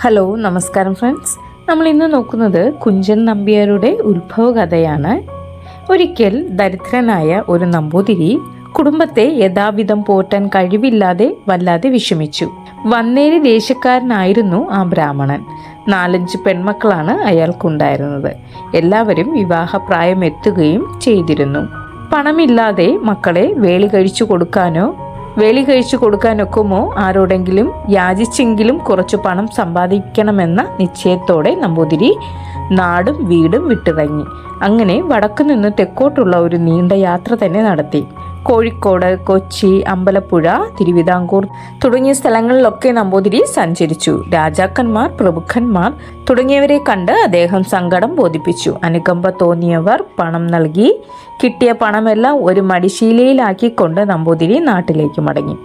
Hello, നമസ്കാരം friends. നമ്മൾ ഇന്ന് നോക്കുന്നത് കുഞ്ചൻ നമ്പ്യാരുടെ ഉത്ഭവകഥയാണ്. ഒരിക്കൽ ദരിദ്രനായ ഒരു നമ്പൂതിരി കുടുംബത്തെ യഥാവിധം പോറ്റാൻ കഴിവില്ലാതെ വല്ലാതെ വിഷമിച്ചു. വന്നേരി ദേശക്കാരനായിരുന്നു ആ ബ്രാഹ്മണൻ. 4-5 പെൺമക്കളാണ് അയാൾക്കുണ്ടായിരുന്നത്. എല്ലാവരും വിവാഹപ്രായം എത്തുകയും ചെയ്തിരുന്നു. പണമില്ലാതെ മക്കളെ വേളി കഴിച്ചു കൊടുക്കാനൊക്കുമോ, ആരോടെങ്കിലും യാചിച്ചെങ്കിലും കുറച്ചു പണം സമ്പാദിക്കണമെന്ന നിശ്ചയത്തോടെ നമ്പൂതിരി നാടും വീടും വിട്ടിറങ്ങി. അങ്ങനെ വടക്കുനിന്ന് തെക്കോട്ടുള്ള ഒരു നീണ്ട യാത്ര തന്നെ നടത്തി. കോഴിക്കോട്, കൊച്ചി, അമ്പലപ്പുഴ, തിരുവിതാംകൂർ തുടങ്ങിയ സ്ഥലങ്ങളിലൊക്കെ നമ്പൂതിരി സഞ്ചരിച്ചു. രാജാക്കന്മാർ, പ്രഭുക്കന്മാർ തുടങ്ങിയവരെ കണ്ട് അദ്ദേഹം സങ്കടം ബോധിപ്പിച്ചു. അനുകമ്പ തോന്നിയവർ പണം നൽകി. കിട്ടിയ പണമെല്ലാം ഒരു മടിശീലയിലാക്കിക്കൊണ്ട് നമ്പൂതിരി നാട്ടിലേക്ക് മടങ്ങി.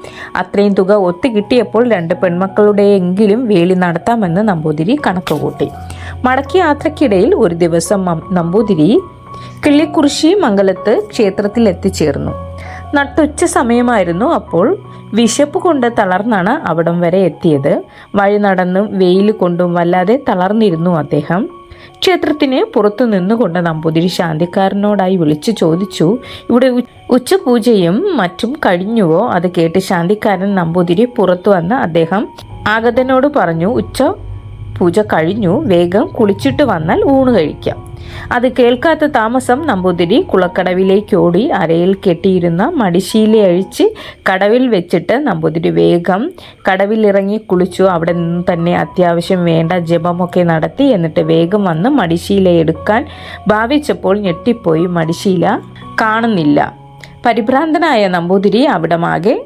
അത്രയും തുക ഒത്തുകിട്ടിയപ്പോൾ 2 പെൺമക്കളുടെയെങ്കിലും വേലി നടത്താമെന്ന് നമ്പൂതിരി കണക്കുകൂട്ടി. മടക്കിയ യാത്രക്കിടയിൽ ഒരു ദിവസം നമ്പൂതിരി കിള്ളിക്കുറിശി മംഗലത്ത് ക്ഷേത്രത്തിൽ എത്തിച്ചേർന്നു. നട്ടുച്ച സമയമായിരുന്നു. അപ്പോൾ വിശപ്പ് കൊണ്ട് തളർന്നാണ് അവിടം വരെ എത്തിയത്. വഴി നടന്നും വെയിൽ കൊണ്ടും വല്ലാതെ തളർന്നിരുന്നു അദ്ദേഹം. ക്ഷേത്രത്തിന് പുറത്തു നിന്നുകൊണ്ട് നമ്പൂതിരി ശാന്തിക്കാരനോടായി വിളിച്ചു ചോദിച്ചു, ഇവിടെ ഉച്ചപൂജയും മറ്റും കഴിഞ്ഞുവോ? അത് കേട്ട് ശാന്തിക്കാരൻ നമ്പൂതിരി പുറത്തു വന്ന് അദ്ദേഹം ആഗതനോട് പറഞ്ഞു, ഉച്ച പൂജ കഴിഞ്ഞു, വേഗം കുളിച്ചിട്ട് വന്നാൽ ഊണ് കഴിക്കാം. അത് കേൾക്കാത്ത താമസം നമ്പൂതിരി കുളക്കടവിലേക്ക് ഓടി. അരയിൽ കെട്ടിയിരുന്ന മടിശീല അഴിച്ച് കടവിൽ വെച്ചിട്ട് നമ്പൂതിരി വേഗം കടവിലിറങ്ങി കുളിച്ചു. അവിടെ നിന്ന് തന്നെ അത്യാവശ്യം വേണ്ട ജപമൊക്കെ നടത്തി. എന്നിട്ട് വേഗം വന്ന് മടിശീല എടുക്കാൻ ഭാവിച്ചപ്പോൾ ഞെട്ടിപ്പോയി. മടിശീല കാണുന്നില്ല. പരിഭ്രാന്തനായ നമ്പൂതിരി അവിടമാകെ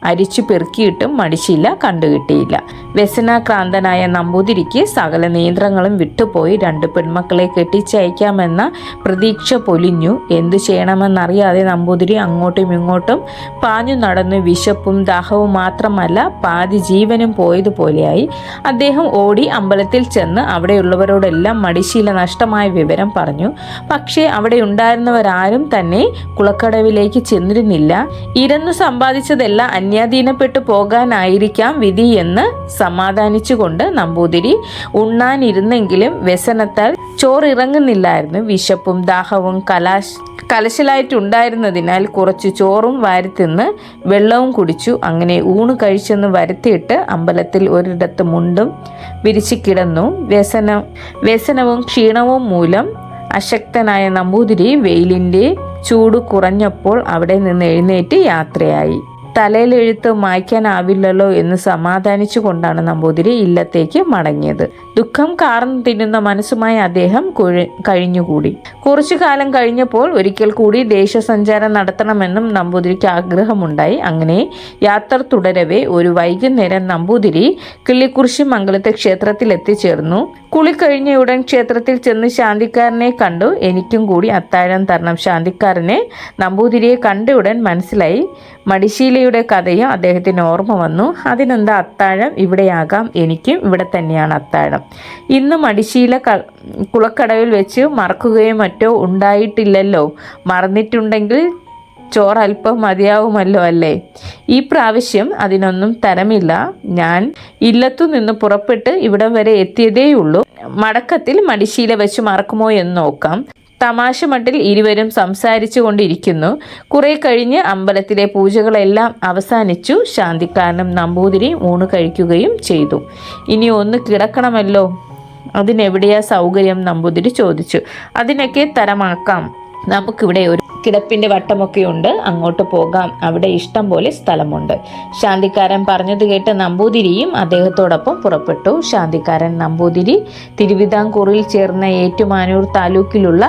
അരിച്ചു പെറുക്കിയിട്ടും മടിശീല കണ്ടുകിട്ടിയില്ല. വ്യസനാക്രാന്തനായ നമ്പൂതിരിക്ക് സകല നിയന്ത്രണങ്ങളും വിട്ടുപോയി. 2 പെൺമക്കളെ കെട്ടിച്ചയക്കാമെന്ന പ്രതീക്ഷ പൊലിഞ്ഞു. എന്തു ചെയ്യണമെന്നറിയാതെ നമ്പൂതിരി അങ്ങോട്ടും ഇങ്ങോട്ടും പാഞ്ഞു നടന്നു. വിശപ്പും ദാഹവും മാത്രമല്ല, പാതി ജീവനും പോയതുപോലെയായി. അദ്ദേഹം ഓടി അമ്പലത്തിൽ ചെന്ന് അവിടെയുള്ളവരോടെല്ലാം മടിശീല നഷ്ടമായ വിവരം പറഞ്ഞു. പക്ഷേ അവിടെ ഉണ്ടായിരുന്നവരാരും തന്നെ കുളക്കടവിലേക്ക് ചെന്നിരുന്നില്ല. ഇരന്നു സമ്പാദിച്ചതെല്ലാം അന്യാധീനപ്പെട്ടു പോകാനായിരിക്കാം വിധി എന്ന് സമാധാനിച്ചുകൊണ്ട് നമ്പൂതിരി ഉണ്ണാനിരുന്നെങ്കിലും വ്യസനത്താൽ ചോറിറങ്ങുന്നില്ലായിരുന്നു. വിശപ്പും ദാഹവും കലശലായിട്ടുണ്ടായിരുന്നതിനാൽ കുറച്ച് ചോറും വാരിത്തിന്ന് വെള്ളവും കുടിച്ചു. അങ്ങനെ ഊണ് കഴിച്ചെന്ന് വരുത്തിയിട്ട് അമ്പലത്തിൽ ഒരിടത്ത് മുണ്ടും വിരിച്ചു കിടന്നു. വ്യസനവും ക്ഷീണവും മൂലം അശക്തനായ നമ്പൂതിരി വെയിലിൻ്റെ ചൂട് കുറഞ്ഞപ്പോൾ അവിടെ നിന്ന് എഴുന്നേറ്റ് യാത്രയായി. തലയിലെഴുത്ത് മായ്ക്കാനാവില്ലല്ലോ എന്ന് സമാധാനിച്ചു കൊണ്ടാണ് നമ്പൂതിരി ഇല്ലത്തേക്ക് മടങ്ങിയത്. ദുഃഖം കാർന്നു തിന്നുന്ന മനസ്സുമായി അദ്ദേഹം കഴിഞ്ഞുകൂടി. കുറച്ചു കാലം കഴിഞ്ഞപ്പോൾ ഒരിക്കൽ കൂടി ദേശസഞ്ചാരം നടത്തണമെന്നും നമ്പൂതിരിക്ക് ആഗ്രഹമുണ്ടായി. അങ്ങനെ യാത്ര തുടരവേ ഒരു വൈകുന്നേരം നമ്പൂതിരി കിള്ളിക്കുറിശി മംഗലത്തെ ക്ഷേത്രത്തിൽ എത്തിച്ചേർന്നു. കുളി കഴിഞ്ഞയുടൻ ക്ഷേത്രത്തിൽ ചെന്ന് ശാന്തിക്കാരനെ കണ്ടു. എനിക്കും കൂടി അത്താഴം തരണം. ശാന്തിക്കാരനെ നമ്പൂതിരിയെ കണ്ടയുടൻ മനസ്സിലായി. മടിശീലയുടെ കഥയും അദ്ദേഹത്തിന് ഓർമ്മ വന്നു. അതിനെന്താ, അത്താഴം ഇവിടെയാകാം, എനിക്കും ഇവിടെ തന്നെയാണ് അത്താഴം. ഇന്ന് മടിശീല കുളക്കടവിൽ വെച്ച് മറക്കുകയോ മറ്റോ ഉണ്ടായിട്ടില്ലല്ലോ. മറന്നിട്ടുണ്ടെങ്കിൽ ചോറൽപ്പം മതിയാവുമല്ലോ അല്ലേ? ഈ പ്രാവശ്യം അതിനൊന്നും തരമില്ല. ഞാൻ ഇല്ലത്തു നിന്ന് പുറപ്പെട്ട് ഇവിടം വരെ എത്തിയതേയുള്ളൂ. മടക്കത്തിൽ മടിശീല വെച്ച് മറക്കുമോ എന്ന് നോക്കാം. തമാശ മട്ടിൽ ഇരുവരും സംസാരിച്ചു കൊണ്ടിരിക്കുന്നു. കുറെ കഴിഞ്ഞ് അമ്പലത്തിലെ പൂജകളെല്ലാം അവസാനിച്ചു. ശാന്തിക്കാരനും നമ്പൂതിരി ഊണ് കഴിക്കുകയും ചെയ്തു. ഇനി ഒന്ന് കിടക്കണമല്ലോ. അതിനെവിടെയാ സൗകര്യം? നമ്പൂതിരി ചോദിച്ചു. അതിനൊക്കെ തരമാക്കാം. നമുക്കിവിടെ ഒരു കിടപ്പിൻ്റെ വട്ടമൊക്കെ ഉണ്ട്, അങ്ങോട്ട് പോകാം. അവിടെ ഇഷ്ടം പോലെ സ്ഥലമുണ്ട്. ശാന്തിക്കാരൻ പറഞ്ഞത് കേട്ട് നമ്പൂതിരിയും അദ്ദേഹത്തോടൊപ്പം പുറപ്പെട്ടു. ശാന്തിക്കാരൻ നമ്പൂതിരി തിരുവിതാംകൂറിൽ ചേർന്ന ഏറ്റുമാനൂർ താലൂക്കിലുള്ള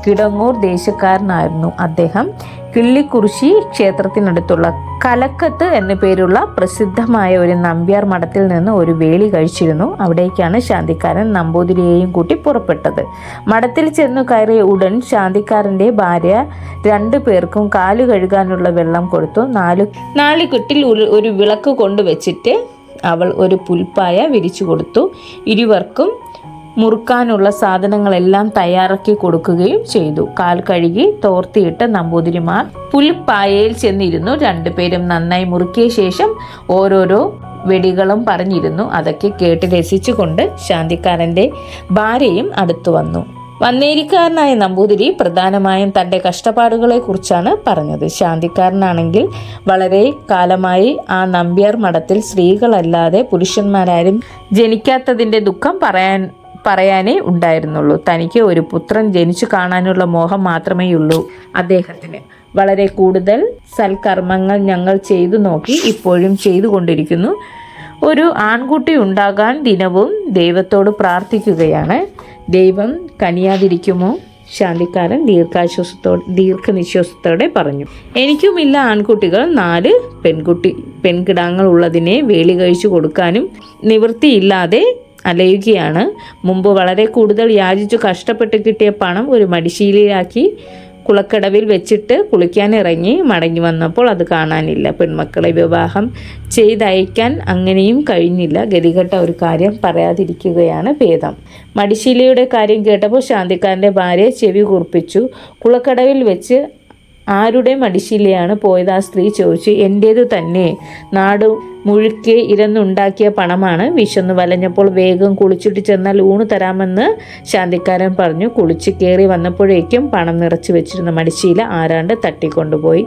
കിടങ്ങൂർ ദേശക്കാരനായിരുന്നു. അദ്ദേഹം കിള്ളിക്കുറിശി ക്ഷേത്രത്തിനടുത്തുള്ള കലക്കത്ത് എന്നു പേരുള്ള പ്രസിദ്ധമായ ഒരു നമ്പ്യാർ മഠത്തിൽ നിന്ന് ഒരു വേളി കഴിച്ചിരുന്നു. അവിടേക്കാണ് ശാന്തിക്കാരൻ നമ്പൂതിരിയെയും കൂട്ടി പുറപ്പെട്ടത്. മഠത്തിൽ ചെന്നു കയറിയ ഉടൻ ശാന്തിക്കാരൻ്റെ ഭാര്യ 2 പേർക്കും കാലു കഴുകാനുള്ള വെള്ളം കൊടുത്തു. 4 കെട്ടിൽ ഒരു വിളക്ക് കൊണ്ടുവച്ചിട്ട് അവൾ ഒരു പുൽപ്പായ വിരിച്ചു കൊടുത്തു. ഇരുവർക്കും മുറുക്കാനുള്ള സാധനങ്ങളെല്ലാം തയ്യാറാക്കി കൊടുക്കുകയും ചെയ്തു. കാൽ കഴുകി തോർത്തിയിട്ട് നമ്പൂതിരിമാർ പുൽപ്പായയിൽ ചെന്നിരുന്നു. 2 പേരും നന്നായി മുറുക്കിയ ശേഷം ഓരോരോ വെടികളും പറഞ്ഞിരുന്നു. അതൊക്കെ കേട്ട് രസിച്ചുകൊണ്ട് ശാന്തിക്കാരൻ്റെ ഭാര്യയും അടുത്തു വന്നു. വന്നേരിക്കാരനായ നമ്പൂതിരി പ്രധാനമായും തൻ്റെ കഷ്ടപ്പാടുകളെ കുറിച്ചാണ് പറഞ്ഞത്. ശാന്തിക്കാരനാണെങ്കിൽ വളരെ കാലമായി ആ നമ്പ്യാർ മഠത്തിൽ സ്ത്രീകളല്ലാതെ പുരുഷന്മാരാരും ജനിക്കാത്തതിൻ്റെ ദുഃഖം പറയാനേ ഉണ്ടായിരുന്നുള്ളൂ. തനിക്ക് ഒരു പുത്രൻ ജനിച്ചു കാണാനുള്ള മോഹം മാത്രമേയുള്ളൂ അദ്ദേഹത്തിന്. വളരെ കൂടുതൽ സൽക്കർമ്മങ്ങൾ ഞങ്ങൾ ചെയ്തു നോക്കി, ഇപ്പോഴും ചെയ്തുകൊണ്ടിരിക്കുന്നു. ഒരു ആൺകുട്ടി ഉണ്ടാകാൻ ദിനവും ദൈവത്തോട് പ്രാർത്ഥിക്കുകയാണ്. ദൈവം കനിയാതിരിക്കുമോ? ശാന്തിക്കാരൻ ദീർഘനിശ്വാസത്തോടെ പറഞ്ഞു. എനിക്കുമില്ല ആൺകുട്ടികൾ, 4 പെൺകിടാങ്ങൾ ഉള്ളതിനെ വേലി കഴിച്ചു കൊടുക്കാനും നിവൃത്തിയില്ലാതെ അലയുകയാണ്. മുമ്പ് വളരെ കൂടുതൽ യാചിച്ചു കഷ്ടപ്പെട്ട് കിട്ടിയ പണം ഒരു മടിശീലയാക്കി കുളക്കടവിൽ വെച്ചിട്ട് കുളിക്കാനിറങ്ങി മടങ്ങി വന്നപ്പോൾ അത് കാണാനില്ല. പെൺമക്കളെ വിവാഹം ചെയ്തയക്കാൻ അങ്ങനെയും കഴിഞ്ഞില്ല. ഗതികെട്ട ഒരു കാര്യം പറയാതിരിക്കുകയാണ് ഭേദം. മടിശീലയുടെ കാര്യം കേട്ടപ്പോൾ ശാന്തിക്കാരൻ്റെ ഭാര്യ ചെവി കൂർപ്പിച്ചു. കുളക്കടവിൽ വെച്ച് ആരുടെ മടിശീലയാണ് പോയത്? ആ സ്ത്രീ ചോദിച്ചു. എൻ്റേതു തന്നെ. നാട് മുഴുക്കെ ഇരന്നുണ്ടാക്കിയ പണമാണ്. വിശന്നു വലഞ്ഞപ്പോൾ വേഗം കുളിച്ചിട്ട് ചെന്നാൽ ഊണ് തരാമെന്ന് ശാന്തിക്കാരൻ പറഞ്ഞു. കുളിച്ച് കയറി വന്നപ്പോഴേക്കും പണം നിറച്ചു വെച്ചിരുന്ന മടിശീല ആരാണ്ട് തട്ടിക്കൊണ്ടുപോയി.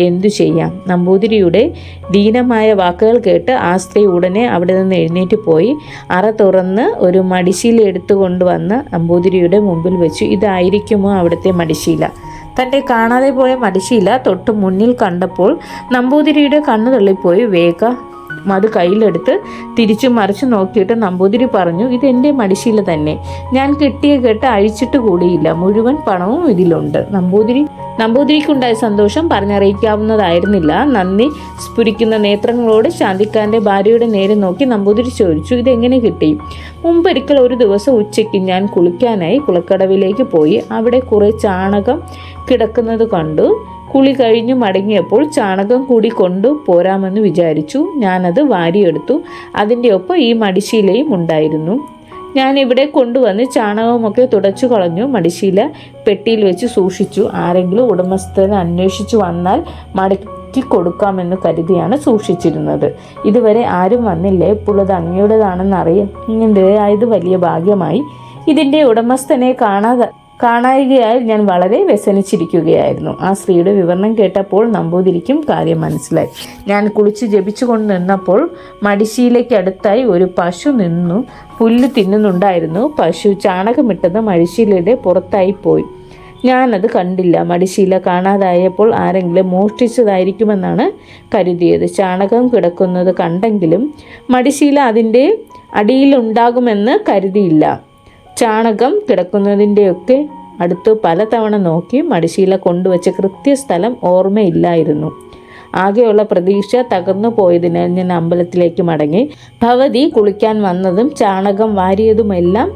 എന്തു ചെയ്യാം? നമ്പൂതിരിയുടെ ദീനമായ വാക്കുകൾ കേട്ട് ആ സ്ത്രീ ഉടനെ അവിടെ നിന്ന് എഴുന്നേറ്റ് പോയി അറ തുറന്ന് ഒരു മടിശീല എടുത്തുകൊണ്ടുവന്ന് നമ്പൂതിരിയുടെ മുമ്പിൽ വെച്ചു. ഇതായിരിക്കുമോ അവിടുത്തെ മടിശീല? തൻ്റെ കാണാതെ പോയ മടിശീല തൊട്ട് മുന്നിൽ കണ്ടപ്പോൾ നമ്പൂതിരിയുടെ കണ്ണു തള്ളിപ്പോയി. വേഗം അത് കയ്യിലെടുത്ത് തിരിച്ചു മറിച്ചു നോക്കിയിട്ട് നമ്പൂതിരി പറഞ്ഞു, ഇതെൻ്റെ മടിശീല തന്നെ. ഞാൻ കിട്ടിയ കെട്ട് അഴിച്ചിട്ട് കൂടിയില്ല. മുഴുവൻ പണവും ഇതിലുണ്ട്. നമ്പൂതിരിക്കുണ്ടായ സന്തോഷം പറഞ്ഞറിയിക്കാവുന്നതായിരുന്നില്ല. നന്ദി സ്ഫുരിക്കുന്ന നേത്രങ്ങളോട് ശാന്തിക്കാരൻ്റെ ഭാര്യയുടെ നേരെ നോക്കി നമ്പൂതിരി ചോദിച്ചു, ഇതെങ്ങനെ കിട്ടി? മുമ്പൊരിക്കൽ ഒരു ദിവസം ഉച്ചയ്ക്ക് ഞാൻ കുളിക്കാനായി കുളക്കടവിലേക്ക് പോയി. അവിടെ കുറെ ചാണകം കിടക്കുന്നത് കണ്ടു. കുളി കഴിഞ്ഞു മടങ്ങിയപ്പോൾ ചാണകം കൂടി കൊണ്ടു പോരാമെന്ന് വിചാരിച്ചു. ഞാനത് വാരിയെടുത്തു. അതിൻ്റെ ഒപ്പം ഈ മടിശീലയും ഉണ്ടായിരുന്നു. ഞാൻ ഇവിടെ കൊണ്ടുവന്ന് ചാണകമൊക്കെ തുടച്ചു കളഞ്ഞു. മടിശീല പെട്ടിയിൽ വെച്ച് സൂക്ഷിച്ചു. ആരെങ്കിലും ഉടമസ്ഥനെ അന്വേഷിച്ചു വന്നാൽ മടക്കി കൊടുക്കാമെന്ന് കരുതിയാണ് സൂക്ഷിച്ചിരുന്നത്. ഇതുവരെ ആരും വന്നില്ല. ഇപ്പോൾ അത് അങ്ങയുടേതാണെന്ന് അറിയായത് വലിയ ഭാഗ്യമായി. ഇതിൻ്റെ ഉടമസ്ഥനെ കാണായികയാൽ ഞാൻ വളരെ വ്യസനിച്ചിരിക്കുകയായിരുന്നു. ആ സ്ത്രീയുടെ വിവരണം കേട്ടപ്പോൾ നമ്പൂതിരിക്കും കാര്യം മനസ്സിലായി. ഞാൻ കുളിച്ച് ജപിച്ചുകൊണ്ട് നിന്നപ്പോൾ മടിശീലയ്ക്കടുത്തായി ഒരു പശു നിന്നു പുല്ല് തിന്നുന്നുണ്ടായിരുന്നു. പശു ചാണകമിട്ടത് മടിശീലയുടെ പുറത്തായി പോയി. ഞാനത് കണ്ടില്ല. മടിശീല കാണാതായപ്പോൾ ആരെങ്കിലും മോഷ്ടിച്ചതായിരിക്കുമെന്നാണ് കരുതിയത്. ചാണകം കിടക്കുന്നത് കണ്ടെങ്കിലും മടിശീല അതിൻ്റെ അടിയിലുണ്ടാകുമെന്ന് കരുതിയില്ല. ചാണകം കിടക്കുന്നതിൻ്റെയൊക്കെ അടുത്ത് പലതവണ നോക്കി. മടിശീല കൊണ്ടുവച്ച കൃത്യസ്ഥലം ഓർമ്മയില്ലായിരുന്നു. ആകെയുള്ള പ്രതീക്ഷ തകർന്നു പോയതിനാൽ ഞാൻ അമ്പലത്തിലേക്ക് മടങ്ങി. ഭവതി കുളിക്കാൻ വന്നതും ചാണകം വാരിയതുമെല്ലാം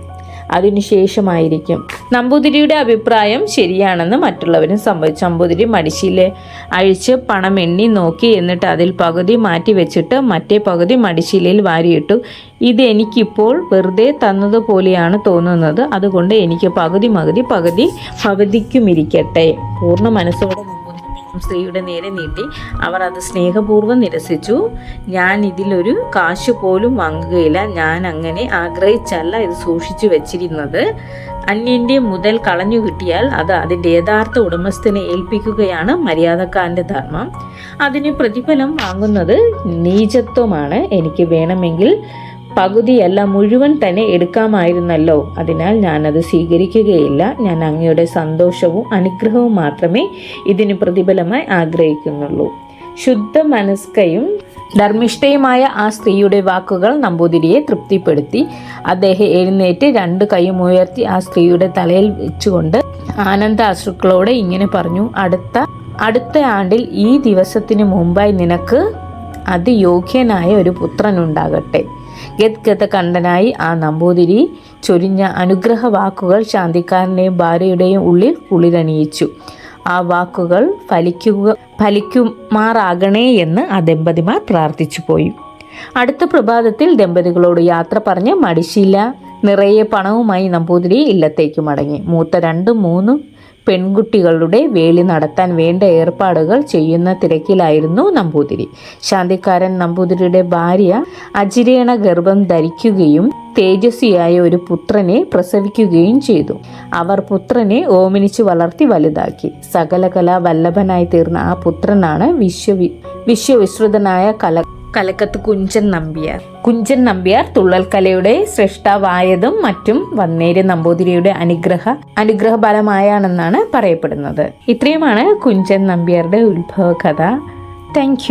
അതിനുശേഷമായിരിക്കും. നമ്പൂതിരിയുടെ അഭിപ്രായം ശരിയാണെന്ന് മറ്റുള്ളവരും സംഭവിച്ചു. നമ്പൂതിരി മടിശീല അഴിച്ച് പണം എണ്ണി നോക്കി. എന്നിട്ട് അതിൽ പകുതി മാറ്റി വെച്ചിട്ട് മറ്റേ പകുതി മടിശീലയിൽ വാരിയിട്ടു. ഇത് എനിക്കിപ്പോൾ വെറുതെ തന്നതുപോലെയാണ് തോന്നുന്നത്. അതുകൊണ്ട് എനിക്ക് പകുതി ഭവതിക്കുമിരിക്കട്ടെ. പൂർണ്ണ മനസ്സോടെ സ്ത്രീയുടെ നേരെ നീട്ടി. അവർ അത് സ്നേഹപൂർവ്വം നിരസിച്ചു. ഞാൻ ഇതിലൊരു കാശ് പോലും വാങ്ങുകയില്ല. ഞാൻ അങ്ങനെ ആഗ്രഹിച്ചല്ല ഇത് സൂക്ഷിച്ചു വെച്ചിരുന്നത്. അന്യൻ്റെ മുതൽ കളഞ്ഞു കിട്ടിയാൽ അത് അതിൻ്റെ യഥാർത്ഥ ഉടമസ്ഥനെ ഏൽപ്പിക്കുകയാണ് മര്യാദക്കാരൻ്റെ ധർമ്മം. അതിന് പ്രതിഫലം വാങ്ങുന്നത് നീചത്വമാണ്. എനിക്ക് വേണമെങ്കിൽ പകുതിയല്ല മുഴുവൻ തന്നെ എടുക്കാമായിരുന്നല്ലോ. അതിനാൽ ഞാനത് സ്വീകരിക്കുകയില്ല. ഞാൻ അങ്ങയുടെ സന്തോഷവും അനുഗ്രഹവും മാത്രമേ ഇതിന് പ്രതിഫലമായി ആഗ്രഹിക്കുന്നുള്ളൂ. ശുദ്ധ മനസ്കയും ധർമ്മിഷ്ഠയുമായ ആ സ്ത്രീയുടെ വാക്കുകൾ നമ്പൂതിരിയെ തൃപ്തിപ്പെടുത്തി. അദ്ദേഹം എഴുന്നേറ്റ് 2 കൈയും ഉയർത്തി ആ സ്ത്രീയുടെ തലയിൽ വെച്ചുകൊണ്ട് ആനന്ദ അശ്രുക്കളോടെ ഇങ്ങനെ പറഞ്ഞു, അടുത്ത ആണ്ടിൽ ഈ ദിവസത്തിന് മുമ്പായി നിനക്ക് അതിയോഗ്യനായ ഒരു പുത്രനുണ്ടാകട്ടെ. ഗദ്ഗതകണ്ഠനായി ആ നമ്പൂതിരി ചൊരിഞ്ഞ അനുഗ്രഹ വാക്കുകൾ ശാന്തിക്കാരൻ്റെയും ഭാര്യയുടെയും ഉള്ളിൽ കുളിരണിയിച്ചു. ആ വാക്കുകൾ ഫലിക്കുമാറാകണേ എന്ന് ആ ദമ്പതിമാർ പ്രാർത്ഥിച്ചു പോയി. അടുത്ത പ്രഭാതത്തിൽ ദമ്പതികളോട് യാത്ര പറഞ്ഞ് മടിശീല നിറയെ പണവുമായി നമ്പൂതിരി ഇല്ലത്തേക്ക് മടങ്ങി. മൂത്ത 2-3 പെൺകുട്ടികളുടെ വേലി നടത്താൻ വേണ്ട ഏർപ്പാടുകൾ ചെയ്യുന്ന തിരക്കിലായിരുന്നു നമ്പൂതിരി. ശാന്തിക്കാരൻ നമ്പൂതിരിയുടെ ഭാര്യ അജിരേണ ഗർഭം ധരിക്കുകയും തേജസ്വിയായ ഒരു പുത്രനെ പ്രസവിക്കുകയും ചെയ്തു. അവർ പുത്രനെ ഓമനിച്ച് വളർത്തി വലുതാക്കി. സകലകലാ വല്ലഭനായി തീർന്ന ആ പുത്രനാണ് വിശ്വവിശ്രുതനായ കലക്കത്ത് കുഞ്ചൻ നമ്പ്യാർ തുള്ളൽക്കലയുടെ സൃഷ്ടാവായതും മറ്റും വന്നേരി നമ്പൂതിരിയുടെ അനുഗ്രഹ ഫലമായാണെന്നാണ് പറയപ്പെടുന്നത്. ഇത്രയുമാണ് കുഞ്ചൻ നമ്പ്യാരുടെ ഉത്ഭവ കഥ. താങ്ക്